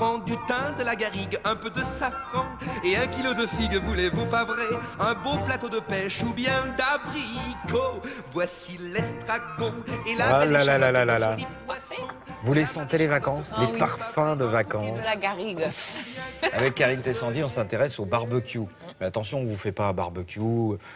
piment, du thym, de la garrigue, un peu de safran et 1 kilo de figues, voulez-vous pas vrai? Un beau plateau de pêche ou bien d'abricots. Voici l'estragon et la belle échalote et le joli poisson. Vous les sentez les vacances, les oui. parfums de vacances. De la garrigue. Avec Karine Tessandi, on s'intéresse au barbecue. Mais attention, on ne vous fait pas un barbecue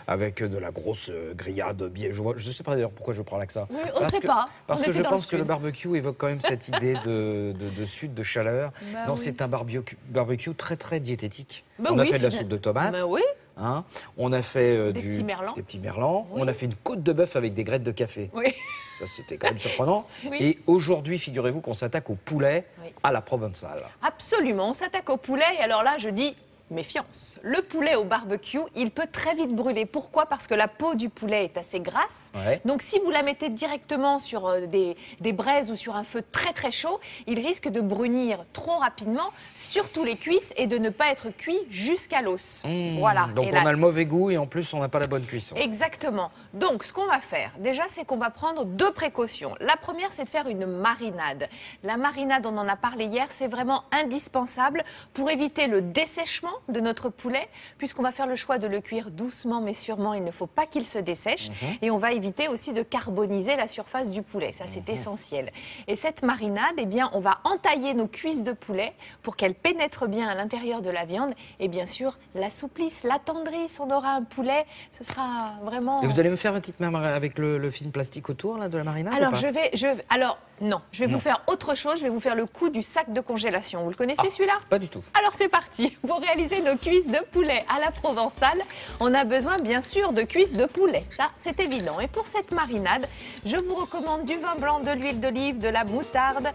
avec de la grosse grillade. Je ne sais pas d'ailleurs pourquoi je prends l'accent. Oui, on ne sait pas. Parce que je pense que le barbecue évoque quand même cette idée de sud, de chaleur. Bah non, oui. c'est un barbecue très très diététique. Bah on a oui. fait de la soupe de tomates. Bah oui. Hein, on a fait Des petits merlans. Oui. On a fait une côte de bœuf avec des graines de café. Oui. Ça, c'était quand même surprenant. Oui. Et aujourd'hui, figurez-vous qu'on s'attaque au poulet à la provençale. Absolument, on s'attaque au poulet et alors là je dis méfiance. Le poulet au barbecue, il peut très vite brûler. Pourquoi? Parce que la peau du poulet est assez grasse. Ouais. Donc si vous la mettez directement sur des braises ou sur un feu très très chaud, il risque de brunir trop rapidement, surtout les cuisses, et de ne pas être cuit jusqu'à l'os. Voilà. Donc hélas. on a le mauvais goût et en plus on n'a pas la bonne cuisson. Exactement. Donc, ce qu'on va faire, déjà, c'est qu'on va prendre 2 précautions. La première, c'est de faire une marinade. La marinade, on en a parlé hier, c'est vraiment indispensable pour éviter le dessèchement de notre poulet, puisqu'on va faire le choix de le cuire doucement mais sûrement. Il ne faut pas qu'il se dessèche. Et on va éviter aussi de carboniser la surface du poulet. Ça, c'est essentiel. Et cette marinade, eh bien, on va entailler nos cuisses de poulet pour qu'elles pénètrent bien à l'intérieur de la viande et bien sûr l'assouplissent, l'attendrissent. On aura un poulet, ce sera vraiment... Et vous allez me faire une petite main avec le film plastique autour là, de la marinade? Alors, ou pas non, je vais vous faire autre chose. Je vais vous faire le coup du sac de congélation. Vous le connaissez celui-là? Pas du tout. Alors c'est parti. Pour réaliser nos cuisses de poulet à la provençale, on a besoin bien sûr de cuisses de poulet. Ça, c'est évident. Et pour cette marinade, je vous recommande du vin blanc, de l'huile d'olive, de la moutarde.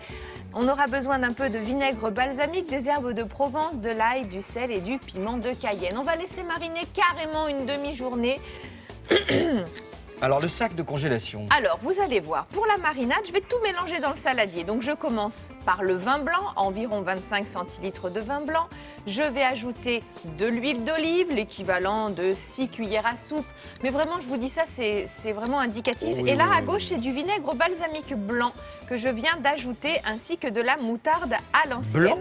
On aura besoin d'un peu de vinaigre balsamique, des herbes de Provence, de l'ail, du sel et du piment de Cayenne. On va laisser mariner carrément une demi-journée. Alors le sac de congélation. Alors, vous allez voir, pour la marinade, je vais tout mélanger dans le saladier. Donc, je commence par le vin blanc, environ 25 centilitres de vin blanc. Je vais ajouter de l'huile d'olive, l'équivalent de 6 cuillères à soupe. Mais vraiment, je vous dis ça, c'est vraiment indicatif. Oui, et là, oui, à gauche, c'est du vinaigre balsamique blanc que je viens d'ajouter, ainsi que de la moutarde à l'ancienne. Blanc ?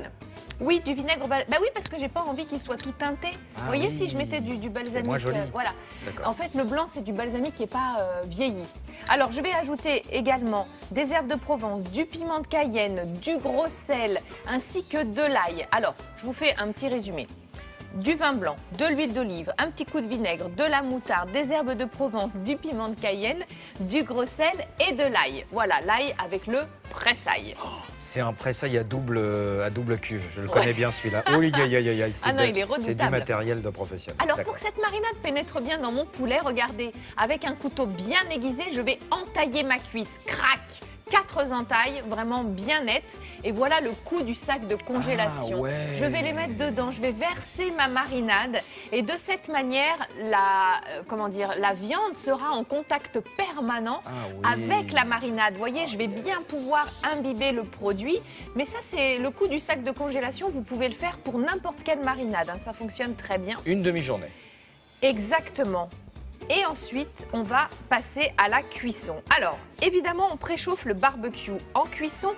Oui, du vinaigre balsamique. Bah oui, parce que j'ai pas envie qu'il soit tout teinté. Ah Vous voyez, oui. si je mettais du balsamique, moins joli. voilà. D'accord. En fait, le blanc, c'est du balsamique qui n'est pas vieilli. Alors, je vais ajouter également des herbes de Provence, du piment de Cayenne, du gros sel, ainsi que de l'ail. Alors, je vous fais un petit résumé. Du vin blanc, de l'huile d'olive, un petit coup de vinaigre, de la moutarde, des herbes de Provence, du piment de Cayenne, du gros sel et de l'ail. Voilà, l'ail avec le pressail. C'est un pressail à double cuve. Je le connais bien celui-là. Oui, Ah non, il est c'est redoutable. du matériel de professionnel. Alors D'accord. pour que cette marinade pénètre bien dans mon poulet, regardez, avec un couteau bien aiguisé, je vais entailler ma cuisse. Crac! 4 entailles, vraiment bien nettes. Et voilà le coup du sac de congélation. Ah ouais. Je vais les mettre dedans, je vais verser ma marinade. Et de cette manière, la viande sera en contact permanent avec la marinade. Vous voyez, je vais bien pouvoir imbiber le produit. Mais ça, c'est le coup du sac de congélation. Vous pouvez le faire pour n'importe quelle marinade, hein. Ça fonctionne très bien. Une demi-journée. Exactement. Et ensuite, on va passer à la cuisson. Alors, évidemment, on préchauffe le barbecue en cuisson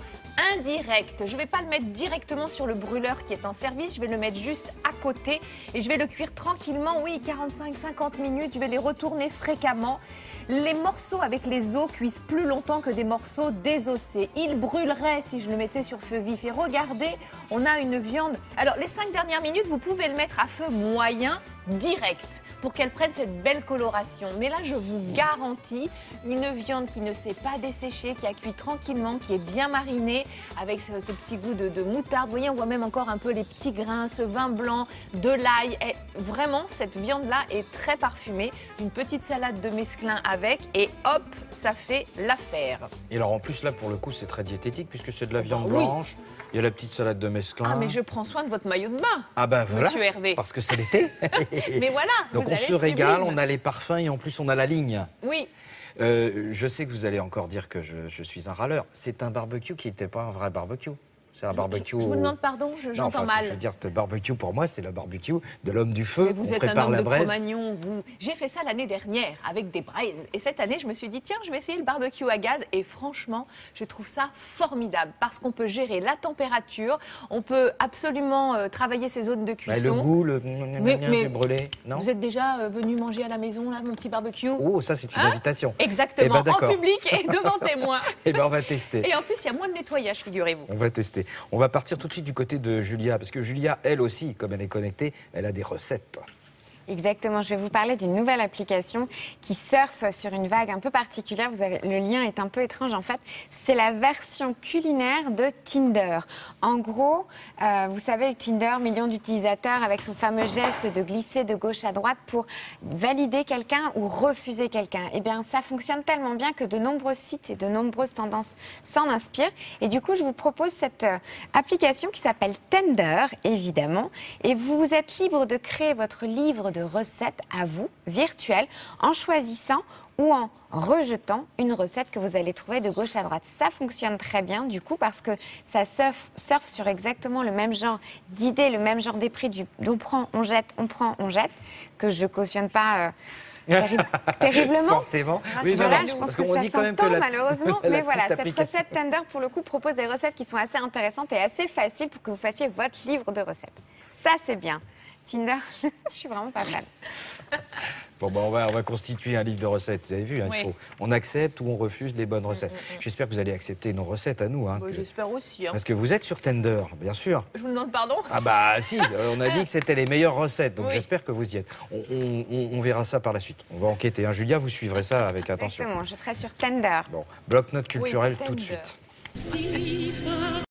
indirecte. Je ne vais pas le mettre directement sur le brûleur qui est en service, je vais le mettre juste à côté et je vais le cuire tranquillement, oui, 45-50 minutes. Je vais les retourner fréquemment. Les morceaux avec les os cuisent plus longtemps que des morceaux désossés. Ils brûleraient si je le mettais sur feu vif. Et regardez, on a une viande. Alors, les 5 dernières minutes, vous pouvez le mettre à feu moyen, direct, pour qu'elle prenne cette belle coloration. Mais là, je vous garantis une viande qui ne s'est pas desséchée, qui a cuit tranquillement, qui est bien marinée, avec ce petit goût de moutarde. Vous voyez, on voit même encore un peu les petits grains, ce vin blanc, de l'ail. Et vraiment, cette viande-là est très parfumée. Une petite salade de mesclun avec, et hop, ça fait l'affaire. Et alors en plus là, pour le coup, c'est très diététique puisque c'est de la viande oui. blanche. Il y a la petite salade de mesclin. Ah, mais je prends soin de votre maillot de bain. Ah bah voilà, Monsieur Hervé. parce que c'est l'été. Mais voilà. Donc vous on allez se être régale, sublime. on a les parfums et en plus on a la ligne. Oui. Je sais que vous allez encore dire que je suis un râleur. C'est un barbecue qui n'était pas un vrai barbecue. C'est un barbecue. Je vous demande pardon, j'entends mal. Je veux dire, le barbecue pour moi, c'est le barbecue de l'homme du feu. Mais vous on êtes un prépare homme la de braise. Cro-Magnon, vous. J'ai fait ça l'année dernière avec des braises. Et cette année, je me suis dit, tiens, je vais essayer le barbecue à gaz. Et franchement, je trouve ça formidable parce qu'on peut gérer la température, on peut absolument travailler ses zones de cuisson. Le goût, du brûlé, non? Vous êtes déjà venu manger à la maison, là, mon petit barbecue? Oh, ça, c'est une invitation. Exactement, Eh ben, en public et devant témoins. Eh bien, on va tester. Et en plus, il y a moins de nettoyage, figurez-vous. On va tester. On va partir tout de suite du côté de Julia, parce que Julia, elle aussi, comme elle est connectée, elle a des recettes. Exactement, je vais vous parler d'une nouvelle application qui surfe sur une vague un peu particulière. Le lien est un peu étrange en fait. C'est la version culinaire de Tinder. En gros, vous savez, Tinder, millions d'utilisateurs avec son fameux geste de glisser de gauche à droite pour valider quelqu'un ou refuser quelqu'un. Eh bien, ça fonctionne tellement bien que de nombreux sites et de nombreuses tendances s'en inspirent. Et du coup, je vous propose cette application qui s'appelle Tinder, évidemment. Et vous êtes libre de créer votre livre de recettes à vous, virtuelles, en choisissant ou en rejetant une recette que vous allez trouver de gauche à droite. Ça fonctionne très bien du coup parce que ça surfe sur exactement le même genre d'idées, le même genre d'esprit du on prend, on jette, que je cautionne pas terriblement. Forcément. Oui, voilà, non, je pense parce que qu'on ça dit quand même que s'entend malheureusement. Mais voilà, cette application. recette Tinder pour le coup propose des recettes qui sont assez intéressantes et assez faciles pour que vous fassiez votre livre de recettes. Ça c'est bien. Tinder, je suis vraiment pas fan. Bon, on va constituer un livre de recettes. Vous avez vu, hein, Oui. on accepte ou on refuse les bonnes recettes. J'espère que vous allez accepter nos recettes à nous. Hein, J'espère aussi. Parce que vous êtes sur Tinder, bien sûr. Je vous demande pardon? Ah bah si, on a dit que c'était les meilleures recettes, donc Oui. j'espère que vous y êtes. On verra ça par la suite. On va enquêter. Hein. Julia, vous suivrez ça avec attention. Exactement, je serai sur Tinder. Bon, bloc-notes culturel Oui, tout de Tinder. suite.